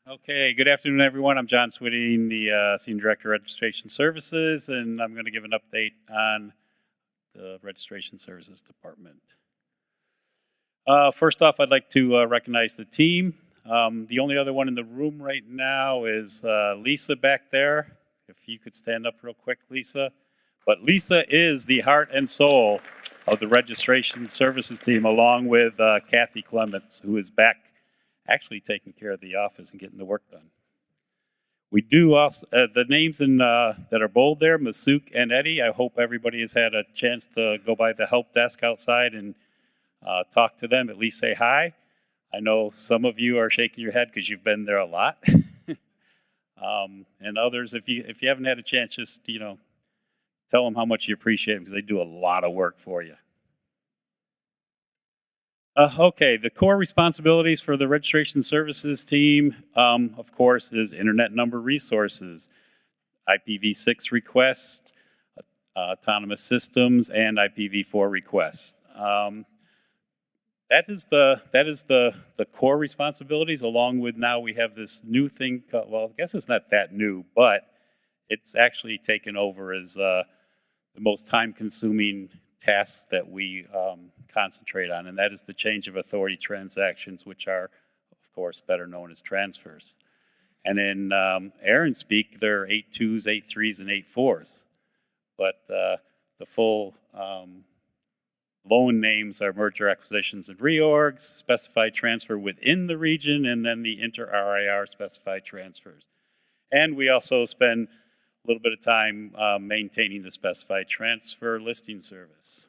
Okay, good afternoon, everyone. I'm John Switting, the Senior Director of Registration Services, and I'm going to give an update on the Registration Services Department. First off, I'd like to recognize the team. The only other one in the room right now is Lisa back there. If you could stand up real quick, Lisa. But Lisa is the heart and soul of the Registration Services team, along with Kathy Clements, who is back actually taking care of the office and getting the work done. We do also, the names that are bold there, Masuk and Eddie, I hope everybody has had a chance to go by the help desk outside and talk to them, at least say hi. I know some of you are shaking your head because you've been there a lot. And others, if you haven't had a chance, just, tell them how much you appreciate them because they do a lot of work for you. Okay, the core responsibilities for the Registration Services team, of course, is Internet number resources, IPv6 requests, autonomous systems, and IPv4 requests. That is the core responsibilities. Along with now we have this new thing. Well, I guess it's not that new, but it's actually taken over as the most time-consuming task that we concentrate on, and that is the change of authority transactions, which are, of course, better known as transfers. And in ARIN speak, there are 8.2s, 8.3s, and 8.4s. But the full loan names are merger acquisitions and reorgs, specified transfer within the region, and then the inter-RIR specified transfers. And we also spend a little bit of time maintaining the specified transfer listing service.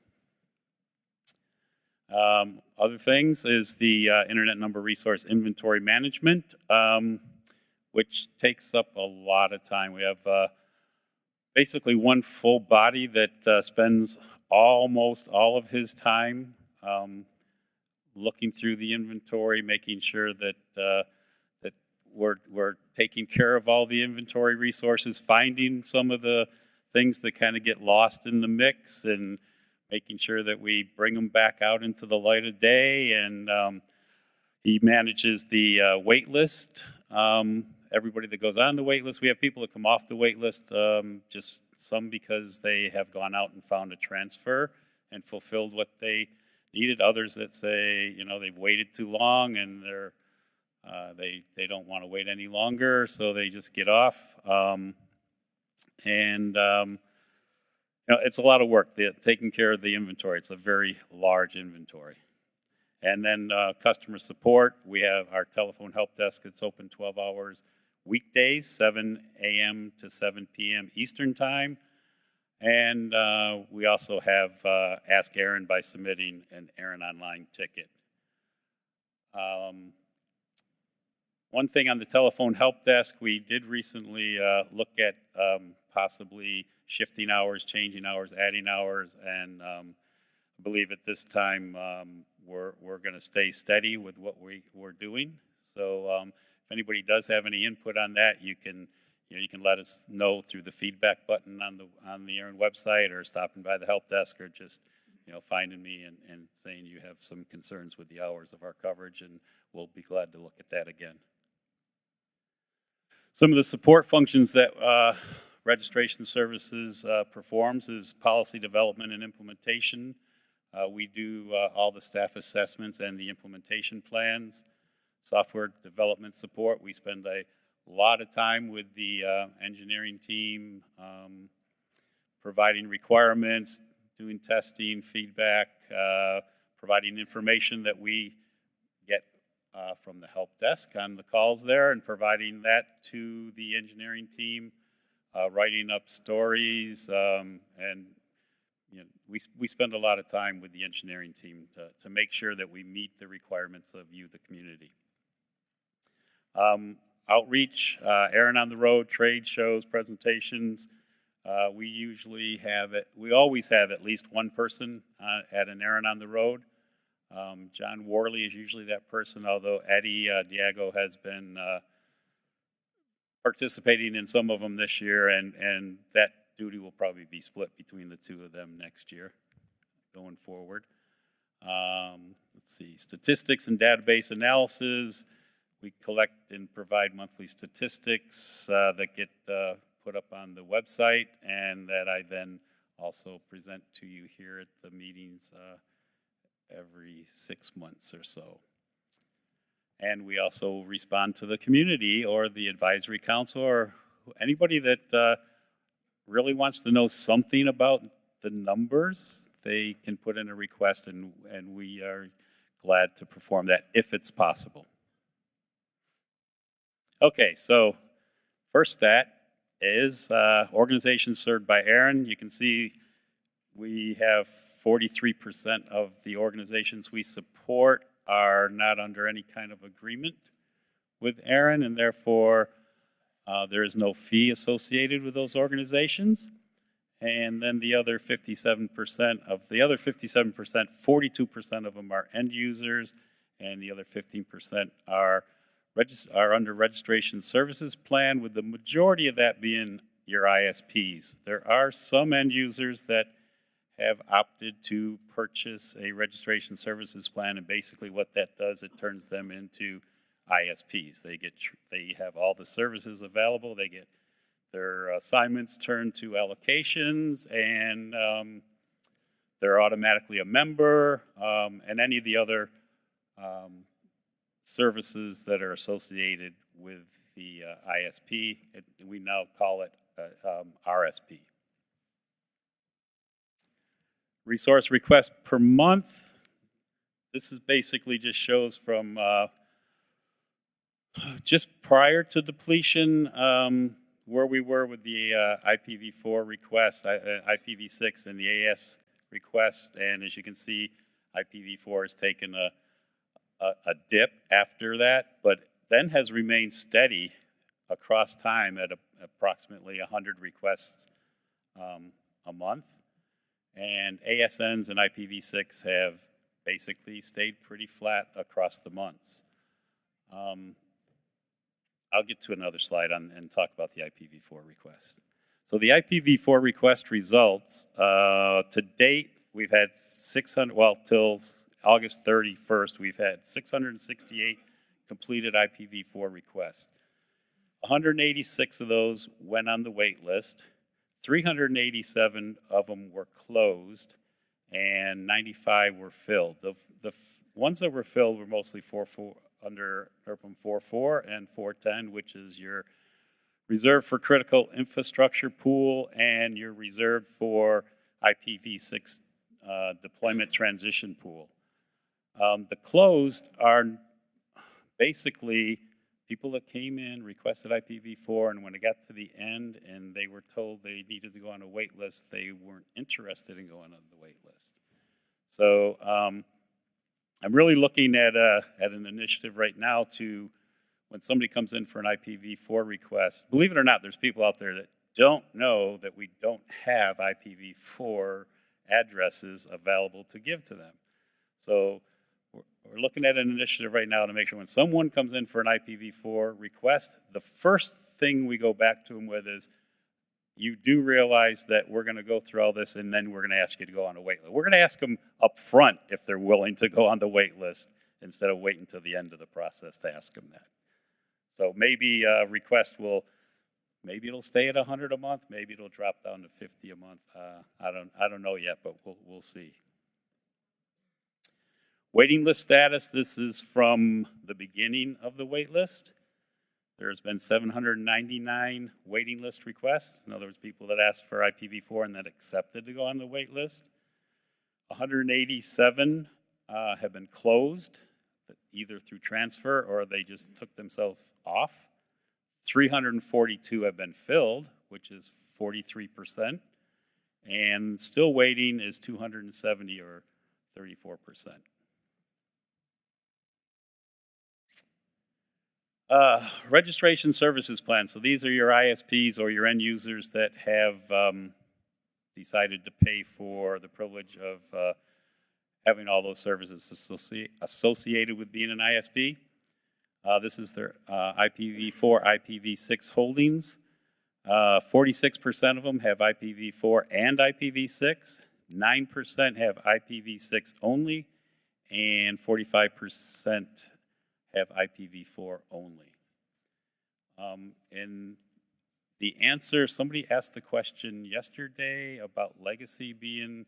Other things is the Internet number resource inventory management, which takes up a lot of time. We have basically one full body that spends almost all of his time looking through the inventory, making sure that that we're taking care of all the inventory resources, finding some of the things that kind of get lost in the mix, and making sure that we bring them back out into the light of day. And he manages the wait list. Everybody that goes on the wait list, we have people that come off the wait list, just some because they have gone out and found a transfer and fulfilled what they needed. Others that say, they've waited too long and they don't want to wait any longer, so they just get off. It's a lot of work, taking care of the inventory. It's a very large inventory. And then customer support, we have our telephone help desk that's open 12 hours weekdays, 7 a.m. to 7 p.m. Eastern Time. And we also have Ask ARIN by submitting an ARIN online ticket. One thing on the telephone help desk, we did recently look at possibly shifting hours, changing hours, adding hours, and I believe at this time we're going to stay steady with what we're doing. So if anybody does have any input on that, you can let us know through the feedback button on the ARIN website, or stopping by the help desk, or just finding me and saying you have some concerns with the hours of our coverage, and we'll be glad to look at that again. Some of the support functions that Registration Services performs is policy development and implementation. We do all the staff assessments and the implementation plans. Software development support, we spend a lot of time with the engineering team, providing requirements, doing testing, feedback, providing information that we get from the help desk on the calls there, and providing that to the engineering team. Writing up stories, and we spend a lot of time with the engineering team to make sure that we meet the requirements of you, the community. Outreach, ARIN on the road, trade shows, presentations. We always have at least one person at an ARIN on the road. John Worley is usually that person, although Eddie Diago has been participating in some of them this year, and that duty will probably be split between the two of them next year going forward. Let's see, statistics and database analysis. We collect and provide monthly statistics that get put up on the website, and that I then also present to you here at the meetings every 6 months or so. And we also respond to the community or the advisory council or anybody that really wants to know something about the numbers. They can put in a request, and we are glad to perform that if it's possible. Okay, so first stat is organizations served by ARIN. You can see we have 43% of the organizations we support are not under any kind of agreement with ARIN, and therefore there is no fee associated with those organizations. And then the other 57% of the other 57%, 42% of them are end users, and the other 15% are under registration services plan, with the majority of that being your ISPs. There are some end users that have opted to purchase a registration services plan, and basically what that does, it turns them into ISPs. They have all the services available. They get their assignments turned to allocations, and they're automatically a member, and any of the other services that are associated with the ISP. We now call it RSP. Resource requests per month. This is basically just shows from just prior to depletion where we were with the IPv4 request, IPv6 and the AS request. And as you can see, IPv4 has taken a dip after that, but then has remained steady across time at approximately 100 requests a month. And ASNs and IPv6 have basically stayed pretty flat across the months. I'll get to another slide and talk about the IPv4 request. So the IPv4 request results, to date, we've had 600, well, till August 31st, we've had 668 completed IPv4 requests. 186 of those went on the wait list. 387 of them were closed, and 95 were filled. The ones that were filled were mostly under NRPM 4.4 and 4.10, which is your reserved for critical infrastructure pool and your reserved for IPv6 deployment transition pool. The closed are basically people that came in, requested IPv4, and when it got to the end and they were told they needed to go on a wait list, they weren't interested in going on the wait list. So I'm really looking at an initiative right now to, when somebody comes in for an IPv4 request, believe it or not, there's people out there that don't know that we don't have IPv4 addresses available to give to them. So we're looking at an initiative right now to make sure when someone comes in for an IPv4 request, the first thing we go back to them with is, you do realize that we're going to go through all this, and then we're going to ask you to go on a wait list. We're going to ask them up front if they're willing to go on the wait list instead of waiting until the end of the process to ask them that. So maybe a request maybe it'll stay at 100 a month, maybe it'll drop down to 50 a month. I don't know yet, but we'll see. Waiting list status, this is from the beginning of the wait list. There's been 799 waiting list requests. In other words, people that asked for IPv4 and that accepted to go on the wait list. 187 have been closed, either through transfer or they just took themselves off. 342 have been filled, which is 43%. And still waiting is 270 or 34%. Registration services plan. So these are your ISPs or your end users that have decided to pay for the privilege of having all those services associated with being an ISP. This is their IPv4, IPv6 holdings. 46% of them have IPv4 and IPv6. 9% have IPv6 only, and 45% have IPv4 only. And the answer, somebody asked the question yesterday about legacy being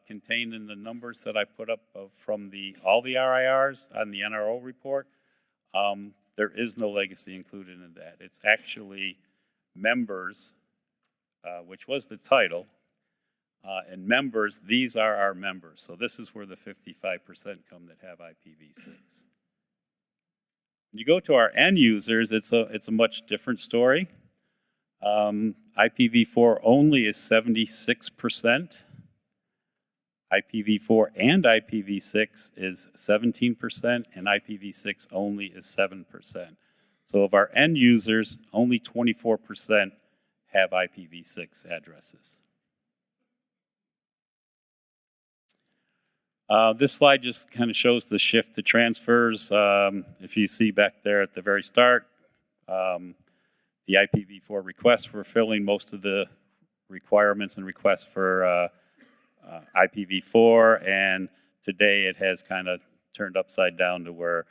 contained in the numbers that I put up from all the RIRs on the NRO report. There is no legacy included in that. It's actually members, which was the title, and members, these are our members. So this is where the 55% come that have IPv6. When you go to our end users, it's a much different story. IPv4 only is 76%. IPv4 and IPv6 is 17%, and IPv6 only is 7%. So of our end users, only 24% have IPv6 addresses. This slide just kind of shows the shift to transfers. If you see back there at the very start, the IPv4 requests were filling most of the requirements and requests for IPv4, and today it has kind of turned upside down to where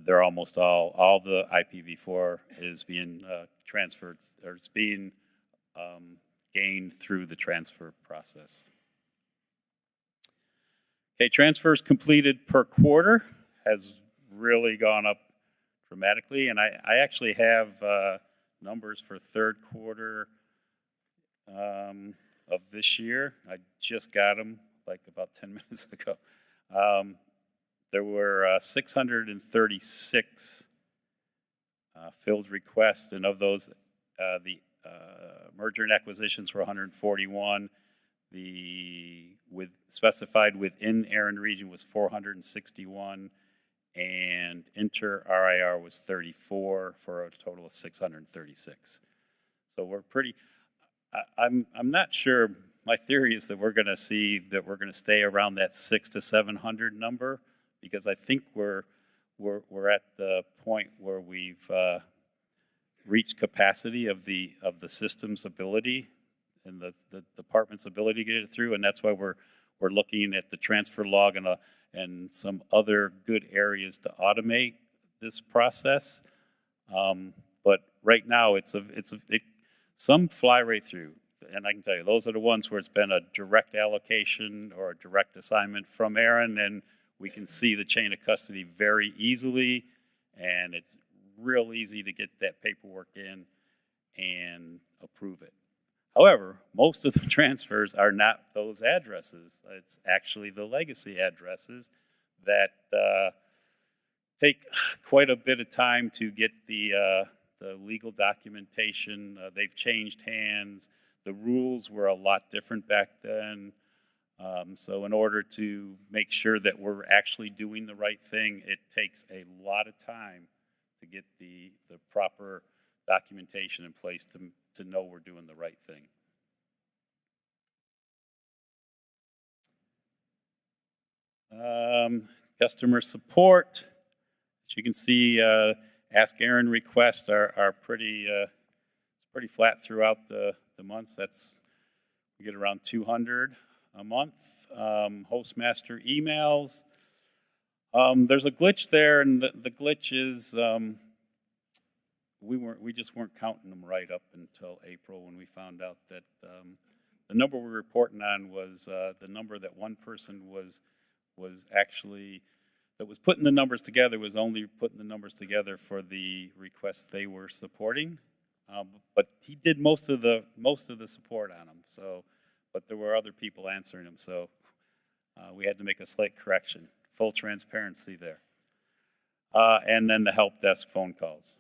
they're almost all the IPv4 is being transferred, or it's being gained through the transfer process. Okay, transfers completed per quarter has really gone up dramatically, and I actually have numbers for third quarter of this year. I just got them like about 10 minutes ago. There were 636 filled requests, and of those, the merger and acquisitions were 141. The specified within ARIN region was 461, and inter-RIR was 34 for a total of 636. So we're pretty. I'm not sure. My theory is that we're going to stay around that 600 to 700 number, because I think we're at the point where we've reached capacity of the system's ability and the department's ability to get it through, and that's why we're looking at the transfer log and some other good areas to automate this process. But right now, some fly right through, and I can tell you those are the ones where it's been a direct allocation or a direct assignment from ARIN, and we can see the chain of custody very easily, and it's real easy to get that paperwork in and approve it. However, most of the transfers are not those addresses. It's actually the legacy addresses that take quite a bit of time to get the legal documentation. They've changed hands. The rules were a lot different back then. So in order to make sure that we're actually doing the right thing, it takes a lot of time to get the proper documentation in place to know we're doing the right thing. Customer support, as you can see, Ask ARIN requests are pretty flat throughout the months. We get around 200 a month. Hostmaster emails. There's a glitch there, and the glitch is we just weren't counting them right up until April, when we found out that the number we're reporting on was the number that one person was actually, that was putting the numbers together, was only putting the numbers together for the requests they were supporting. But he did most of the support on them. So, but there were other people answering them, so we had to make a slight correction. Full transparency there. And then the help desk phone calls.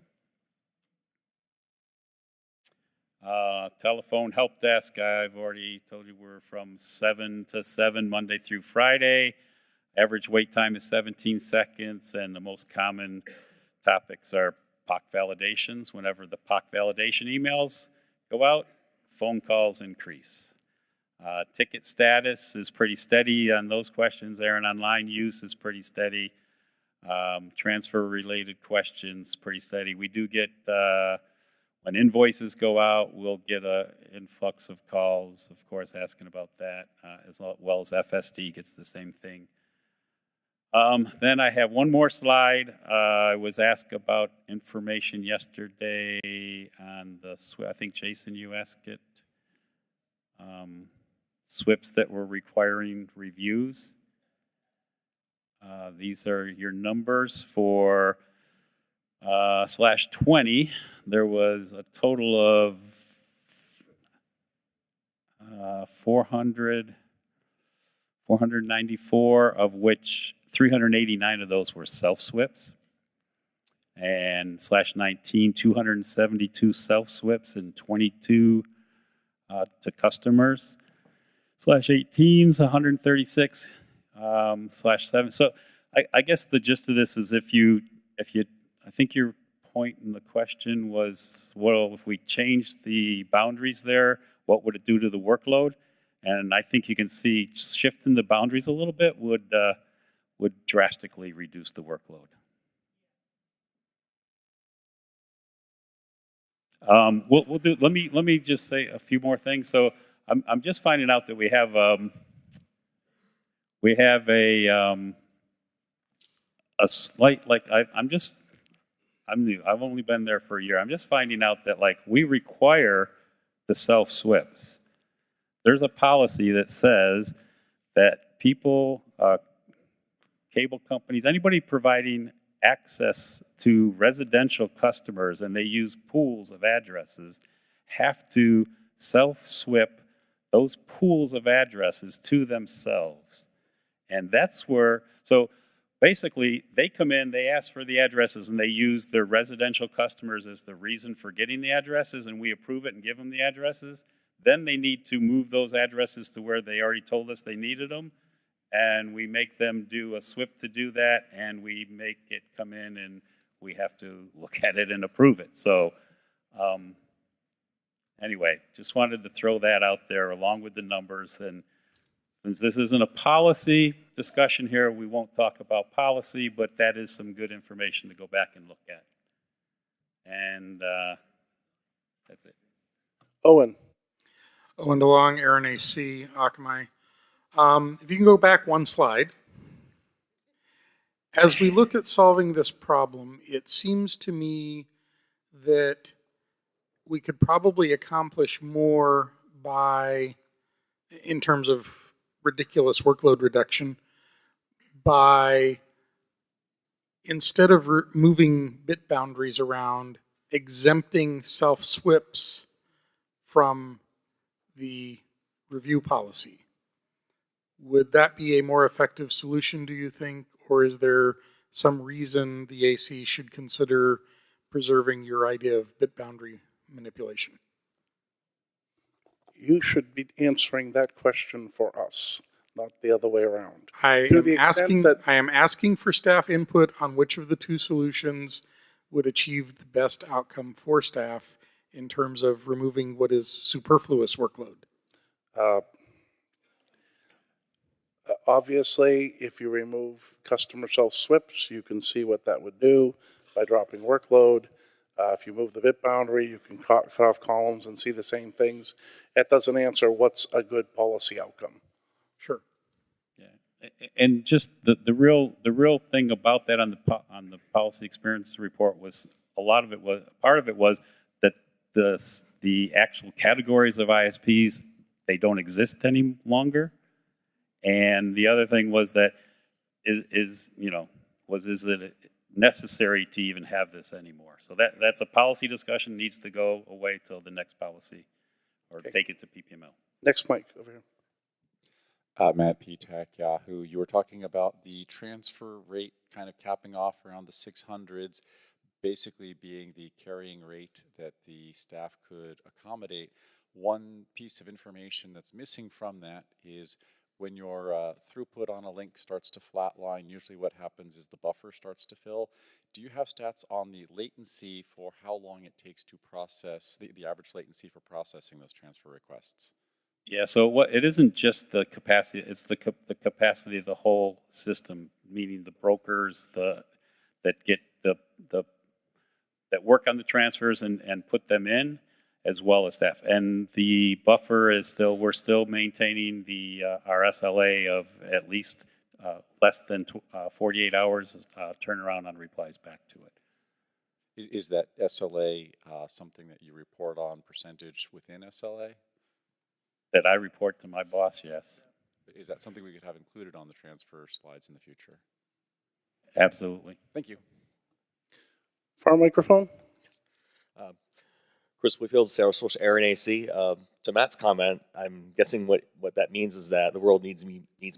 Telephone help desk, I've already told you we're from 7 to 7 Monday through Friday. Average wait time is 17 seconds, and the most common topics are POC validations. Whenever the POC validation emails go out, phone calls increase. Ticket status is pretty steady on those questions. ARIN online use is pretty steady. Transfer-related questions, pretty steady. We do get, when invoices go out, we'll get an influx of calls, of course, asking about that, as well as FSD gets the same thing. Then I have one more slide. I was asked about information yesterday on the SWIP. I think, Jason, you asked it. SWIPs that were requiring reviews. These are your numbers for /20. There was a total of 494, of which 389 of those were self-SWIPs. And /19, 272 self-SWIPs and 22 to customers. /18's 136 /7. So I guess the gist of this is if you, I think your point in the question was, well, if we changed the boundaries there, what would it do to the workload? And I think you can see shifting the boundaries a little bit would drastically reduce the workload. We'll do. Let me just say a few more things. So I'm just finding out that we have a slight, like I'm new. I've only been there for a year. I'm just finding out that like we require the self-SWIPs. There's a policy that says that people, cable companies, anybody providing access to residential customers and they use pools of addresses have to self-SWIP those pools of addresses to themselves. And that's where, so basically they come in, they ask for the addresses and they use their residential customers as the reason for getting the addresses and we approve it and give them the addresses. Then they need to move those addresses to where they already told us they needed them. And we make them do a SWIP to do that, and we make it come in, and we have to look at it and approve it. So anyway, just wanted to throw that out there along with the numbers. And since this isn't a policy discussion here, we won't talk about policy, but that is some good information to go back and look at. And that's it. Owen DeLong, ARIN AC, Akamai. If you can go back one slide. As we look at solving this problem, it seems to me that we could probably accomplish more by, in terms of ridiculous workload reduction, by instead of moving bit boundaries around, exempting self-SWIPs from the review policy. Would that be a more effective solution, do you think? Or is there some reason the AC should consider preserving your idea of bit boundary manipulation? You should be answering that question for us, not the other way around. I am asking for staff input on which of the two solutions would achieve the best outcome for staff in terms of removing what is superfluous workload. Obviously, if you remove customer self-SWIPs, you can see what that would do by dropping workload. If you move the bit boundary, you can cut off columns and see the same things. That doesn't answer what's a good policy outcome. Sure. Yeah, and just the real thing about that on the policy experience report was part of it was that the actual categories of ISPs, they don't exist any longer. And the other thing was that is it necessary to even have this anymore? So that's a policy discussion, needs to go away till the next policy, or take it to PPML. Next mic over here. Matt P-Tech, Yahoo. You were talking about the transfer rate kind of capping off around the 600s, basically being the carrying rate that the staff could accommodate. One piece of information that's missing from that is when your throughput on a link starts to flatline, usually what happens is the buffer starts to fill. Do you have stats on the latency for how long it takes to process, the average latency for processing those transfer requests? Yeah, so it isn't just the capacity, it's the capacity of the whole system, meaning the brokers that get that work on the transfers and put them in, as well as staff. And the buffer is we're still maintaining our SLA of at least less than 48 hours turnaround on replies back to it. Is that SLA something that you report on percentage within SLA? That I report to my boss, yes. Is that something we could have included on the transfer slides in the future? Absolutely. Thank you. Far microphone. Chris Whitfield, Salesforce ARIN AC. To Matt's comment, I'm guessing what that means is that the world needs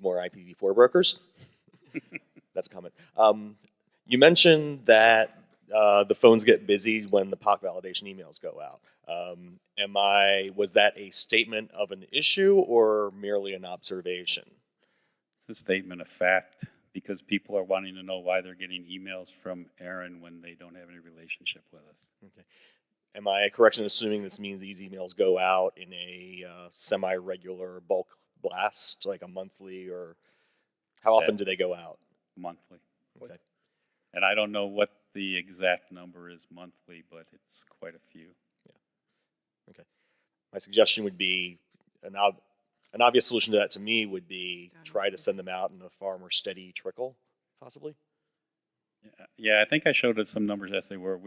more IPv4 brokers. That's a comment. You mentioned that the phones get busy when the POC validation emails go out. Was that a statement of an issue or merely an observation? It's a statement of fact because people are wanting to know why they're getting emails from ARIN when they don't have any relationship with us. Okay. Am I correct in assuming this means these emails go out in a semi-regular bulk blast, like a monthly, or how often do they go out? Monthly. Okay. And I don't know what the exact number is monthly, but it's quite a few. Yeah. Okay. My suggestion would be an obvious solution to that to me would be try to send them out in a far more steady trickle, possibly. Yeah, I think I showed some numbers yesterday where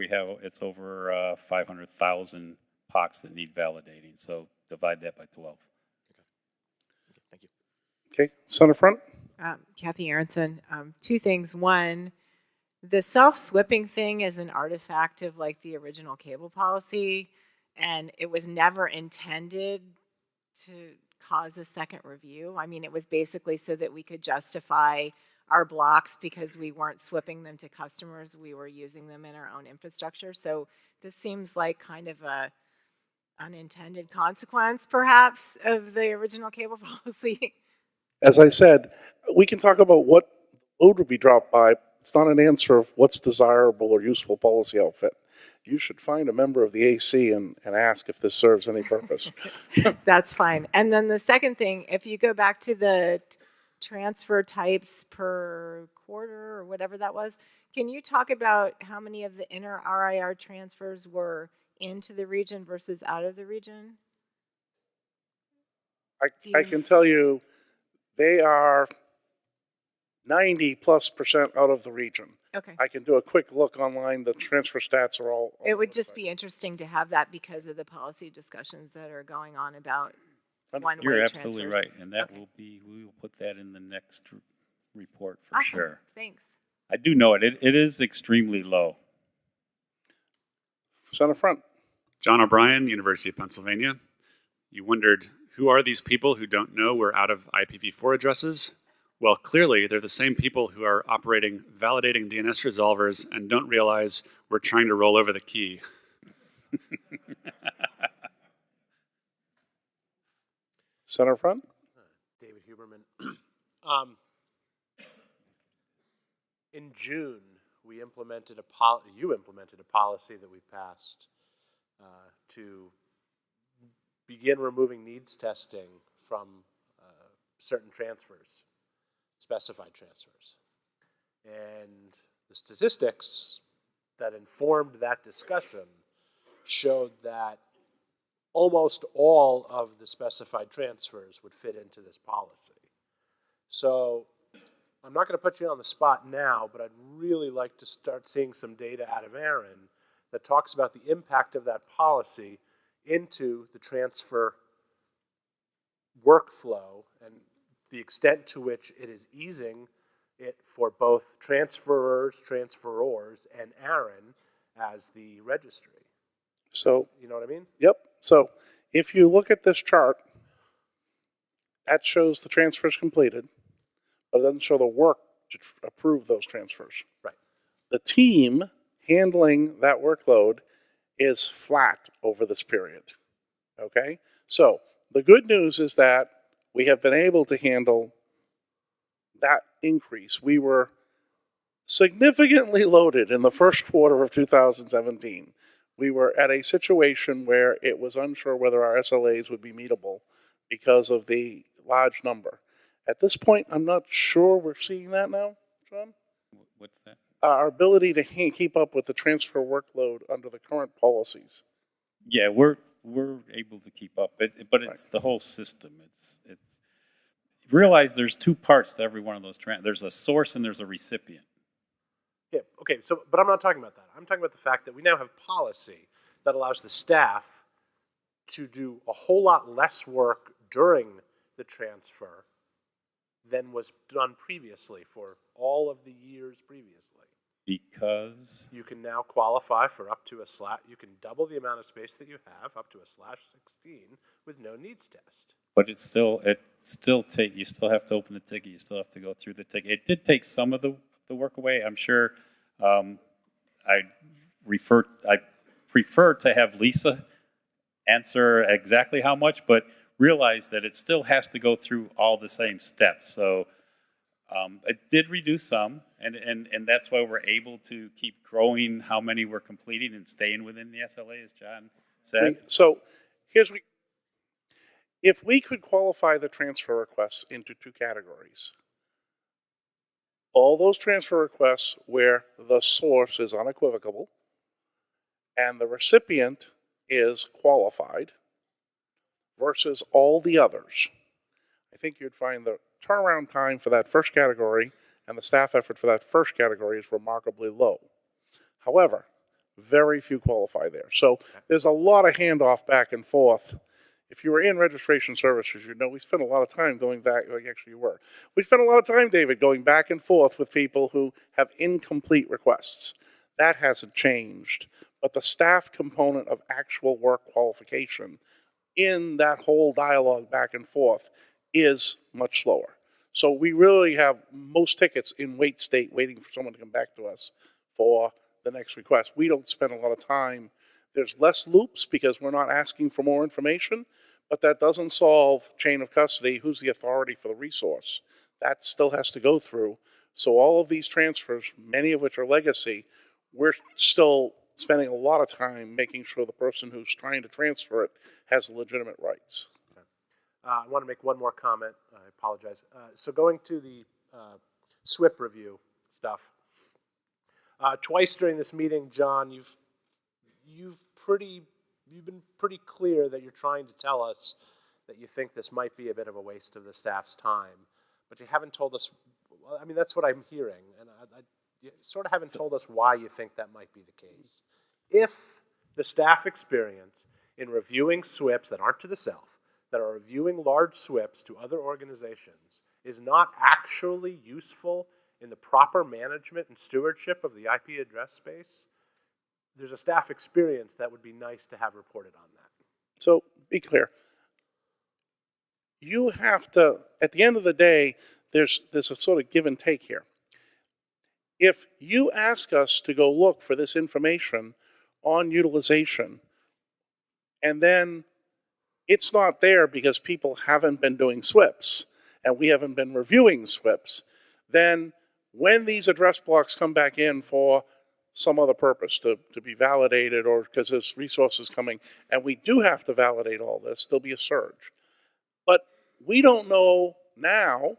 it's over 500,000 POCs that need validating. So divide that by 12. Okay, thank you. Okay, center front. Kathy Aronson. Two things. One, the self-swipping thing is an artifact of like the original cable policy, and it was never intended to cause a second review. I mean, it was basically so that we could justify our blocks because we weren't swipping them to customers. We were using them in our own infrastructure. So this seems like kind of a unintended consequence, perhaps, of the original cable policy. As I said, we can talk about what load would be dropped by. It's not an answer of what's desirable or useful policy outfit. You should find a member of the AC and ask if this serves any purpose. That's fine. And then the second thing, if you go back to the transfer types per quarter or whatever that was, can you talk about how many of the inner RIR transfers were into the region versus out of the region? I can tell you they are 90+% out of the region. Okay. I can do a quick look online. The transfer stats are all It would just be interesting to have that because of the policy discussions that are going on about one-way You're transfers. absolutely right, and that Okay. we will put that in the next report for Awesome. sure. Thanks. I do know it. It is extremely low. center front. John O'Brien, University of Pennsylvania. You wondered, who are these people who don't know we're out of IPv4 addresses? Well, clearly, they're the same people who are operating validating DNS resolvers and don't realize we're trying to roll over the key. Center front. David Huberman. In June, you implemented a policy that we passed to begin removing needs testing from certain transfers, specified transfers. And the statistics that informed that discussion showed that almost all of the specified transfers would fit into this policy. So I'm not going to put you on the spot now, but I'd really like to start seeing some data out of ARIN that talks about the impact of that policy into the transfer workflow and the extent to which it is easing it for both transferors, transferors, and ARIN as the registry. So, You know what I mean? yep. So if you look at this chart, that shows the transfers completed, but it doesn't show the work to approve those transfers. Right. The team handling that workload is flat over this period. Okay? So the good news is that we have been able to handle that increase. We were significantly loaded in the first quarter of 2017. We were at a situation where it was unsure whether our SLAs would be meetable because of the large number. At this point, I'm not sure we're seeing that now, John. What's that? Our ability to keep up with the transfer workload under the current policies. Yeah, we're able to keep up, but it's the whole system. realize there's two parts to every one of those. There's a source and there's a recipient. Yeah, okay, so, but I'm not talking about that. I'm talking about the fact that we now have policy that allows the staff to do a whole lot less work during the transfer than was done previously for all of the years previously. Because You can now qualify for up to you can double the amount of space that you have, up to a /16, with no needs test. but you still have to open the ticket. You still have to go through the ticket. It did take some of the work away. I'm sure. I prefer to have Lisa answer exactly how much, but realize that it still has to go through all the same steps. So it did reduce some, and that's why we're able to keep growing how many we're completing and staying within the SLA, as John said. So if we could qualify the transfer requests into two categories, all those transfer requests where the source is unequivocal and the recipient is qualified versus all the others, I think you'd find the turnaround time for that first category and the staff effort for that first category is remarkably low. However, very few qualify there. So there's a lot of handoff back and forth. If you were in registration services, you know we spent a lot of time going back, like actually you were. We spent a lot of time, David, going back and forth with people who have incomplete requests. That hasn't changed. But the staff component of actual work qualification in that whole dialogue back and forth is much slower. So we really have most tickets in wait state waiting for someone to come back to us for the next request. We don't spend a lot of time. There's less loops because we're not asking for more information, but that doesn't solve chain of custody, who's the authority for the resource. That still has to go through. So all of these transfers, many of which are legacy, we're still spending a lot of time making sure the person who's trying to transfer it has legitimate rights. I want to make one more comment. I apologize. So going to the SWIP review stuff. Twice during this meeting, John, you've been pretty clear that you're trying to tell us that you think this might be a bit of a waste of the staff's time, but you haven't told us. Well, I mean, that's what I'm hearing, and you sort of haven't told us why you think that might be the case. If the staff experience in reviewing SWIPs that aren't to the self, that are reviewing large SWIPs to other organizations, is not actually useful in the proper management and stewardship of the IP address space, there's a staff experience that would be nice to have reported on that. So be clear. You have to, at the end of the day, there's a sort of give and take here. If you ask us to go look for this information on utilization, and then it's not there because people haven't been doing SWIPs, and we haven't been reviewing SWIPs, then when these address blocks come back in for some other purpose, to be validated or because there's resources coming, and we do have to validate all this, there'll be a surge. But we don't know now,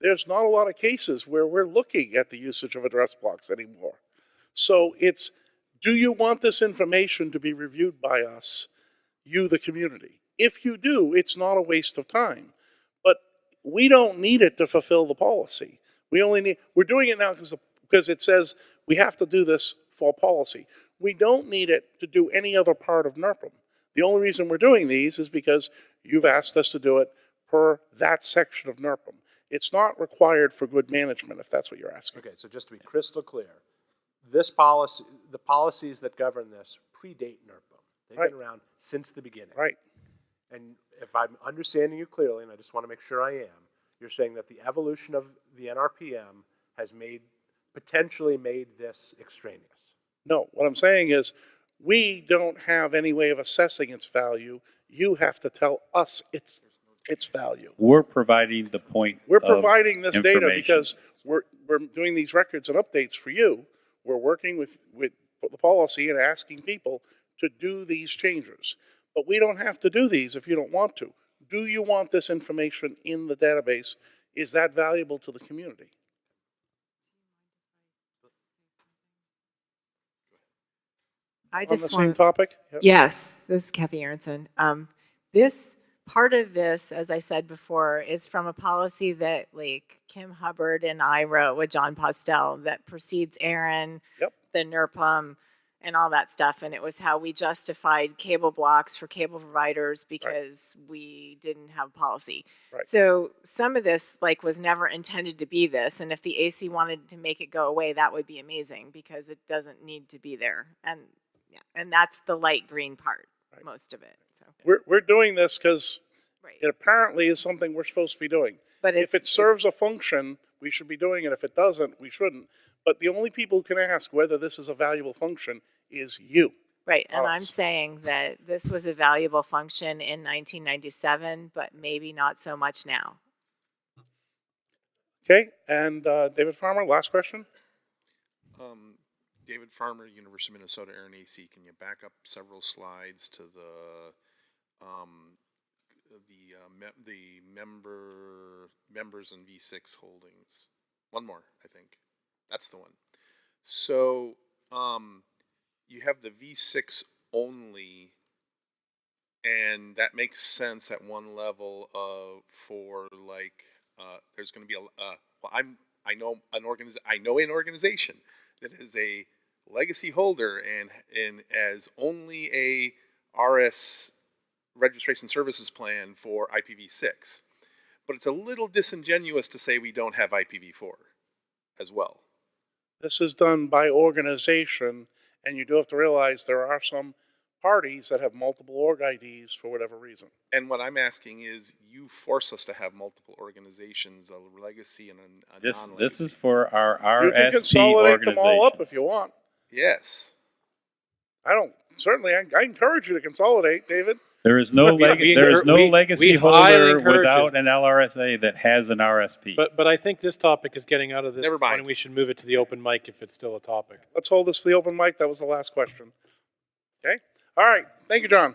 there's not a lot of cases where we're looking at the usage of address blocks anymore. So it's, do you want this information to be reviewed by us, you the community? If you do, it's not a waste of time. But we don't need it to fulfill the policy. We're doing it now because it says we have to do this for policy. We don't need it to do any other part of NERPM. The only reason we're doing these is because you've asked us to do it per that section of NERPM. It's not required for good management, if that's what you're asking. Okay, so just to be crystal clear, this policy, the policies that govern this predate NERPM. They've been around since the beginning. Right. And if I'm understanding you clearly, and I just want to make sure I am, you're saying that the evolution of the NRPM has potentially made this extraneous. No, what I'm saying is we don't have any way of assessing its value. You have to tell us its value. We're providing the point. We're providing this data information. because we're doing these records and updates for you. We're working with the policy and asking people to do these changes. But we don't have to do these if you don't want to. Do you want this information in the database? Is that valuable to the community? I On the just same want, topic? Yep. yes, this is Kathy Aronson. This part of this, as I said before, is from a policy that like Kim Hubbard and I wrote with John Postel that precedes ARIN, Yep. the NERPM, and all that stuff. And it was how we justified cable blocks for cable providers because we didn't have policy. Right. So some of this like was never intended to be this. And if the AC wanted to make it go away, that would be amazing because it doesn't need to be there. And yeah, and that's the light green part, Right. most of it. So We're doing this because right. it apparently is something we're supposed to be doing. But If it serves a function, we should be doing it. If it doesn't, we shouldn't. But the only people who can ask whether this is a valuable function is you. right, and I'm us. saying that this was a valuable function in 1997, but maybe not so much now. Okay, and David Farmer, last question. David Farmer, University of Minnesota, ARIN AC. Can you back up several slides to the members and V6 holdings? One more, I think. That's the one. So you have the V6 only, and that makes sense at one level for like there's going to be I know an organization that is a legacy holder and as only a RS registration services plan for IPv6. But it's a little disingenuous to say we don't have IPv4 as well. This is done by organization, and you do have to realize there are some parties that have multiple org IDs for whatever reason. And what I'm asking is, you force us to have multiple organizations, a legacy and a non-legacy. This is for our You can RSP consolidate them all up organizations. if you want. Yes. I encourage you to consolidate, David. There is no legacy we highly holder encourage without it. an LRSA that has an RSP. But I think this topic is getting out of this Never point, mind. and we should move it to the open mic if it's still a topic. Let's hold this for the open mic. That was the last question. Okay? All right. Thank you, John.